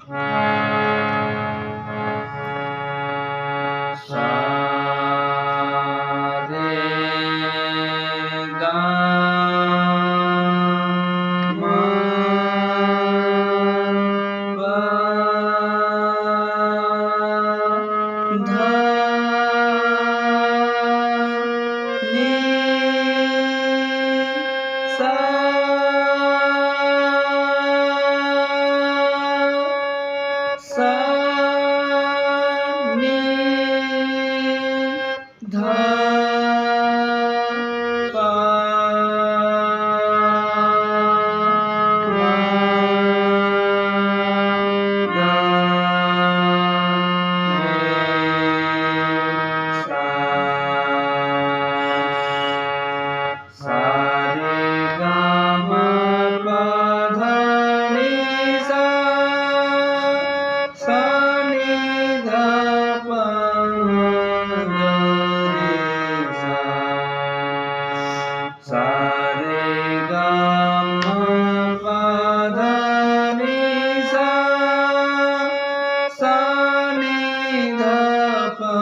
सा रे गा मा पा धा नी सा सा नी धा पा मा गा रे सा सा रे गा मा पा धा नी सा सा नी धा पा गा रे सा सा रे गा मा पा धा नी सा सा नी धा पा